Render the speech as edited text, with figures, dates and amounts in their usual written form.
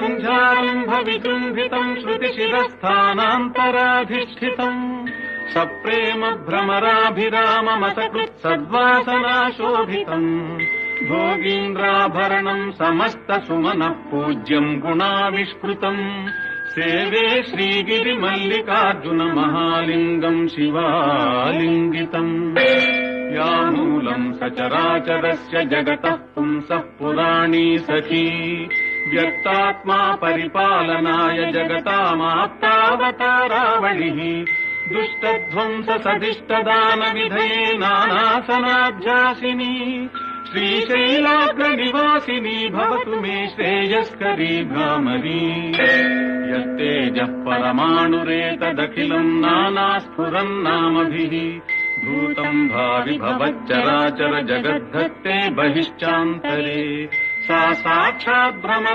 सान्ध्यारम्भ विजृम्भितम् श्रुतिशिरस्थानान्तराधिष्ठितम् सप्रेम भ्रमराभिराममसकृत् सद्वासनाशोभितम् भोगीन्द्राभरणम् समस्त सुमनः पूज्यम् गुणाविष्कृतम् सेवे श्रीगिरिमल्लिकार्जुन महालिङ्गम् शिवालिङ्गितम् यामूलम् सचराचरस्य जगतः पुंसः पुराणी सखी व्यक्तात्मा परिपालनाय जगतामाप्तावतारावलिः दुष्टध्वंस सदिष्टदानविधये नानासनाध्यासिनी श्रीशैलाग्रनिवासिनी भवतु मे श्रेयस्करी भ्रामरी यत्तेजः परमाणुरेतदखिलम् नानास्फुरन्नामभिः भूतम् भावि भवच्चराचर जगद्धत्ते बहिश्चान्तरे सा साक्षात् भ्रम